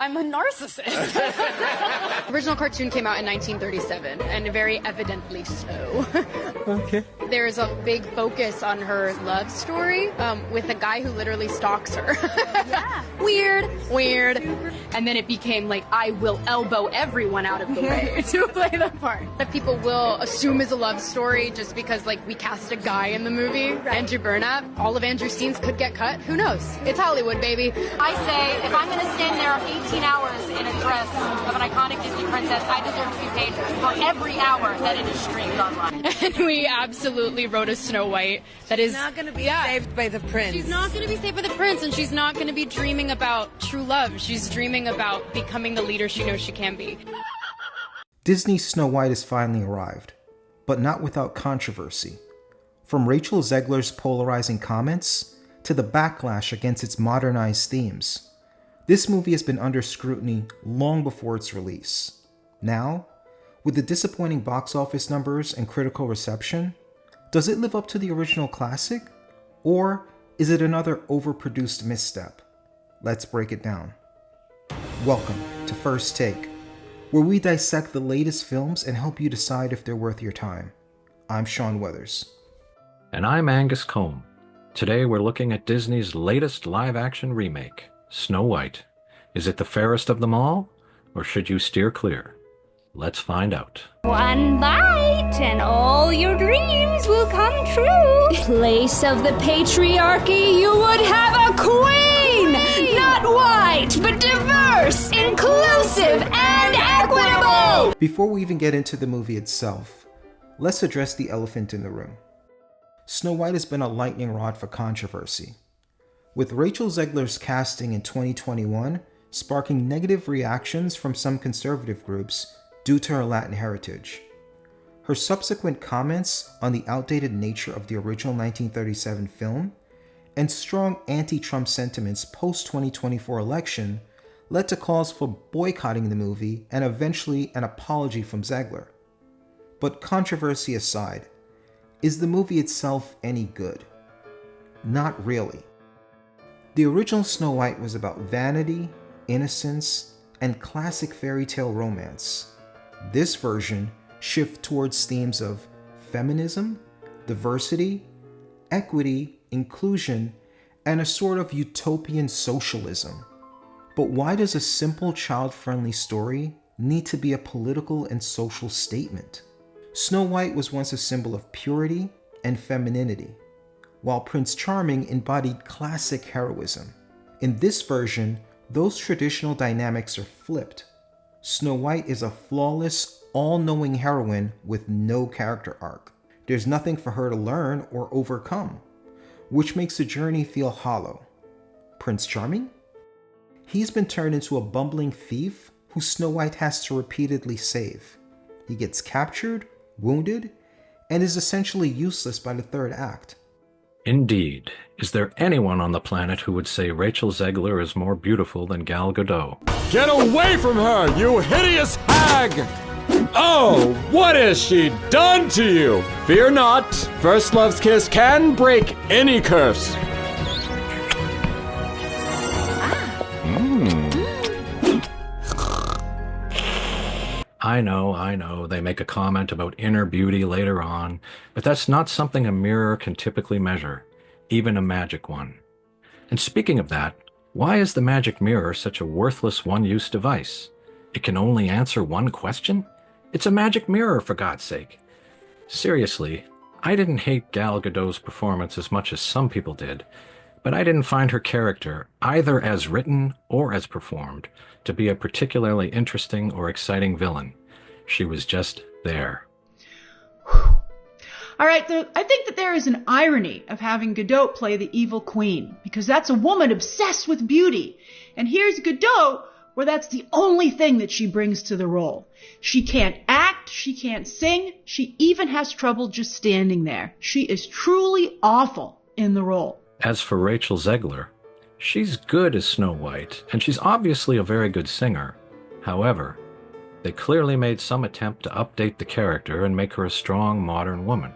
I'm a narcissist. The original cartoon came out in 1937, and very evidently so. Okay. There's a big focus on her love story with a guy who literally stalks her. Yeah. Weird. And then it became like, I will elbow everyone out of the way to play the part. That people will assume is a love story just because, like, we cast a guy in the movie, right. Andrew Burnap. All of Andrew's scenes could get cut. Who knows? It's Hollywood, baby. I say, if I'm going to stand there 18 hours in a dress of an iconic Disney princess, I deserve to be paid for every hour that it is streamed online. And we absolutely wrote a Snow White that is not going to be saved by the prince. She's not going to be saved by the prince, and she's not going to be dreaming about true love. She's dreaming about becoming the leader she knows she can be. Disney's Snow White has finally arrived, but not without controversy. From Rachel Zegler's polarizing comments to the backlash against its modernized themes, this movie has been under scrutiny long before its release. Now, with the disappointing box office numbers and critical reception, does it live up to the original classic? Or is it another overproduced misstep? Let's break it down. Welcome to First Take, where we dissect the latest films and help you decide if they're worth your time. I'm Sean Weathers. And I'm Angus Combe. Today we're looking at Disney's latest live-action remake, Snow White. Is it the fairest of them all, or should you steer clear? Let's find out. One bite and all your dreams will come true. Place of the patriarchy, you would have a queen! Not white, but diverse, inclusive, and equitable! Before we even get into the movie itself, let's address the elephant in the room. Snow White has been a lightning rod for controversy, with Rachel Zegler's casting in 2021 sparking negative reactions from some conservative groups due to her Latin heritage. Her subsequent comments on the outdated nature of the original 1937 film and strong anti-Trump sentiments post-2024 election led to calls for boycotting the movie and eventually an apology from Zegler. But controversy aside, is the movie itself any good? Not really. The original Snow White was about vanity, innocence, and classic fairy tale romance. This version shifts towards themes of feminism, diversity, equity, inclusion, and a sort of utopian socialism. But why does a simple child-friendly story need to be a political and social statement? Snow White was once a symbol of purity and femininity, while Prince Charming embodied classic heroism. In this version, those traditional dynamics are flipped. Snow White is a flawless, all-knowing heroine with no character arc. There's nothing for her to learn or overcome, which makes the journey feel hollow. Prince Charming? He's been turned into a bumbling thief who Snow White has to repeatedly save. He gets captured, wounded, and is essentially useless by the third act. Indeed. Is there anyone on the planet who would say Rachel Zegler is more beautiful than Gal Gadot? Get away from her, you hideous hag! Oh, what has she done to you? Fear not, first love's kiss can break any curse. I know, they make a comment about inner beauty later on, but that's not something a mirror can typically measure, even a magic one. And speaking of that, why is the magic mirror such a worthless one-use device? It can only answer one question? It's a magic mirror, for God's sake. Seriously, I didn't hate Gal Gadot's performance as much as some people did, but I didn't find her character, either as written or as performed, to be a particularly interesting or exciting villain. She was just there. All right, I think that there is an irony of having Gadot play the evil queen, because that's a woman obsessed with beauty. And here's Gadot, where that's the only thing that she brings to the role. She can't act, she can't sing, she even has trouble just standing there. She is truly awful in the role. As for Rachel Zegler, she's good as Snow White, and she's obviously a very good singer. However, they clearly made some attempt to update the character and make her a strong, modern woman.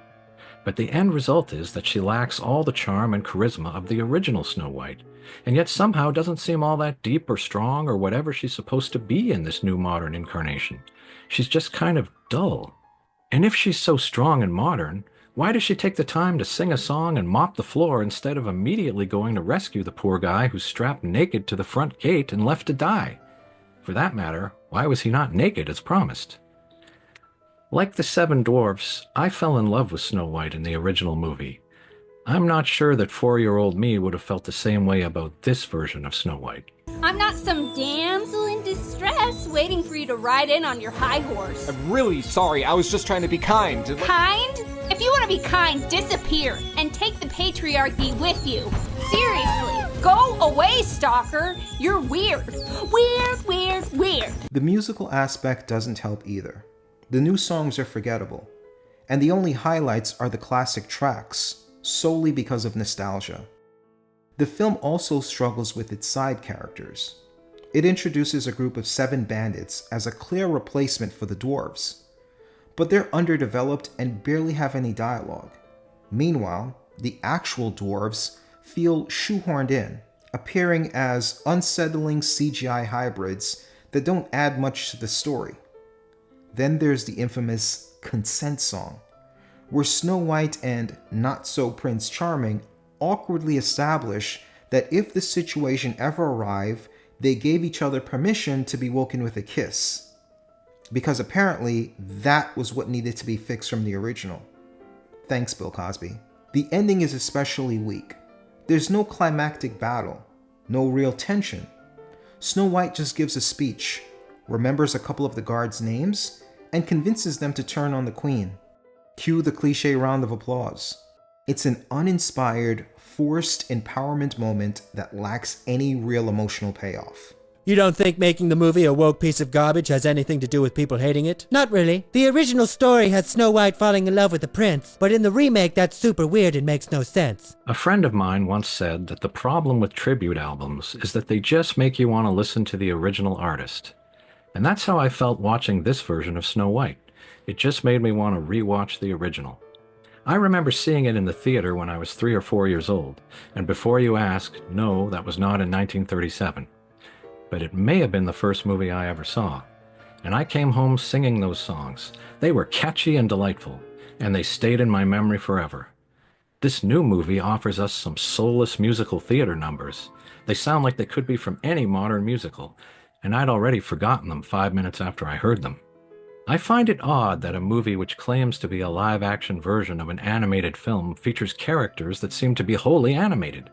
But the end result is that she lacks all the charm and charisma of the original Snow White, and yet somehow doesn't seem all that deep or strong or whatever she's supposed to be in this new modern incarnation. She's just kind of dull. And if she's so strong and modern, why does she take the time to sing a song and mop the floor instead of immediately going to rescue the poor guy who's strapped naked to the front gate and left to die? For that matter, why was he not naked as promised? Like the Seven Dwarfs, I fell in love with Snow White in the original movie. I'm not sure that 4-year-old me would have felt the same way about this version of Snow White. I'm not some damsel in distress waiting for you to ride in on your high horse. I'm really sorry. I was just trying to be kind. Kind? If you want to be kind, disappear and take the patriarchy with you. Seriously, go away, stalker. You're weird. Weird. The musical aspect doesn't help either. The new songs are forgettable, and the only highlights are the classic tracks, solely because of nostalgia. The film also struggles with its side characters. It introduces a group of 7 bandits as a clear replacement for the dwarves, but they're underdeveloped and barely have any dialogue. Meanwhile, the actual dwarves feel shoehorned in, appearing as unsettling CGI hybrids that don't add much to the story. Then there's the infamous consent song, where Snow White and not-so-Prince Charming awkwardly establish that if the situation ever arrived, they gave each other permission to be woken with a kiss. Because apparently, that was what needed to be fixed from the original. Thanks, Bill Cosby. The ending is especially weak. There's no climactic battle, no real tension. Snow White just gives a speech, remembers a couple of the guards' names, and convinces them to turn on the queen. Cue the cliche round of applause. It's an uninspired, forced empowerment moment that lacks any real emotional payoff. You don't think making the movie a woke piece of garbage has anything to do with people hating it? Not really. The original story has Snow White falling in love with the prince, but in the remake that's super weird and makes no sense. A friend of mine once said that the problem with tribute albums is that they just make you want to listen to the original artist. And that's how I felt watching this version of Snow White. It just made me want to rewatch the original. I remember seeing it in the theater when I was 3 or 4 years old, and before you ask, no, that was not in 1937. But it may have been the first movie I ever saw. And I came home singing those songs. They were catchy and delightful, and they stayed in my memory forever. This new movie offers us some soulless musical theater numbers. They sound like they could be from any modern musical, and I'd already forgotten them 5 minutes after I heard them. I find it odd that a movie which claims to be a live-action version of an animated film features characters that seem to be wholly animated.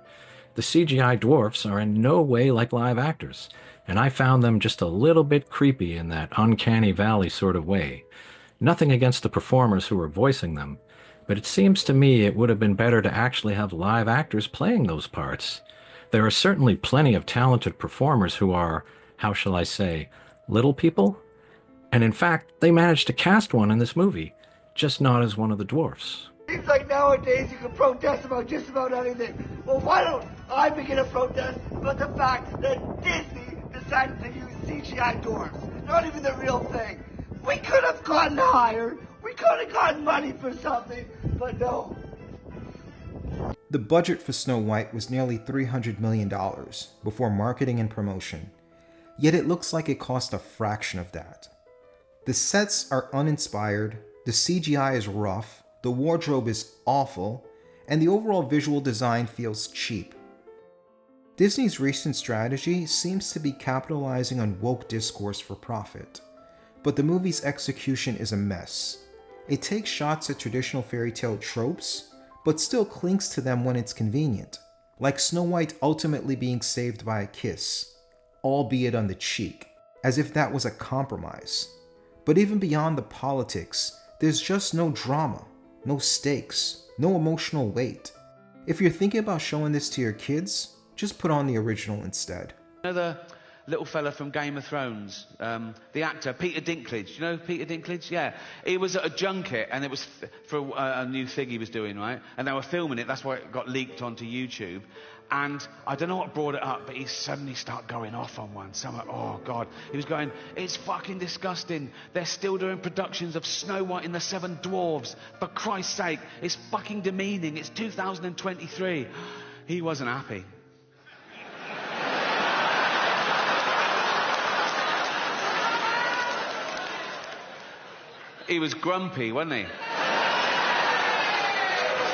The CGI dwarfs are in no way like live actors, and I found them just a little bit creepy in that uncanny valley sort of way. Nothing against the performers who were voicing them, but it seems to me it would have been better to actually have live actors playing those parts. There are certainly plenty of talented performers who are, how shall I say, little people? And in fact, they managed to cast one in this movie, just not as one of the dwarfs. Seems like nowadays you can protest about just about anything. Well, why don't I begin a protest about the fact that Disney decided to use CGI dwarfs? Not even the real thing. We could have gotten hired. We could have gotten money for something, but no. The budget for Snow White was nearly $300 million before marketing and promotion, yet it looks like it cost a fraction of that. The sets are uninspired, the CGI is rough, the wardrobe is awful, and the overall visual design feels cheap. Disney's recent strategy seems to be capitalizing on woke discourse for profit, but the movie's execution is a mess. It takes shots at traditional fairy tale tropes, but still clings to them when it's convenient, like Snow White ultimately being saved by a kiss, albeit on the cheek, as if that was a compromise. But even beyond the politics, there's just no drama, no stakes, no emotional weight. If you're thinking about showing this to your kids, just put on the original instead. The little fella from Game of Thrones, the actor, Peter Dinklage. You know Peter Dinklage? Yeah. He was at a junket, and it was for a new thing he was doing, right? And they were filming it, that's why it got leaked onto YouTube. And I don't know what brought it up, but he suddenly started going off on one. Someone, oh God. He was going, it's fucking disgusting. They're still doing productions of Snow White and the Seven Dwarfs. For Christ's sake, it's fucking demeaning. It's 2023. He wasn't happy. He was grumpy, wasn't he?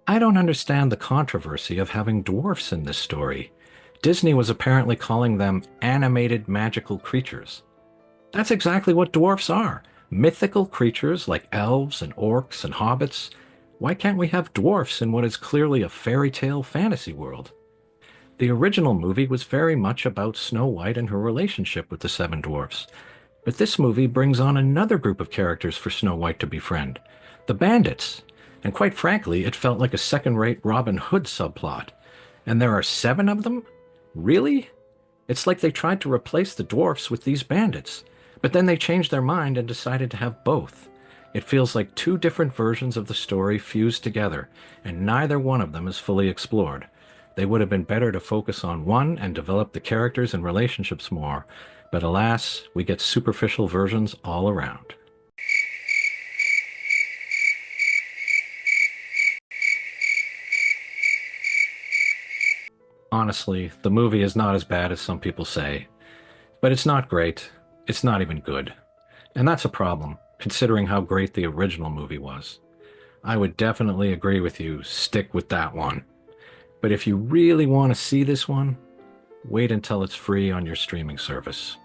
I don't understand the controversy of having dwarfs in this story. Disney was apparently calling them animated magical creatures. That's exactly what dwarfs are. Mythical creatures like elves and orcs and hobbits. Why can't we have dwarfs in what is clearly a fairy tale fantasy world? The original movie was very much about Snow White and her relationship with the seven dwarfs. But this movie brings on another group of characters for Snow White to befriend. The bandits. And quite frankly, it felt like a second-rate Robin Hood subplot. And there are 7 of them? Really? It's like they tried to replace the dwarfs with these bandits. But then they changed their mind and decided to have both. It feels like 2 different versions of the story fused together, and neither one of them is fully explored. They would have been better to focus on one and develop the characters and relationships more. But alas, we get superficial versions all around. Honestly, the movie is not as bad as some people say. But it's not great. It's not even good. And that's a problem, considering how great the original movie was. I would definitely agree with you, stick with that one. But if you really want to see this one, wait until it's free on your streaming service.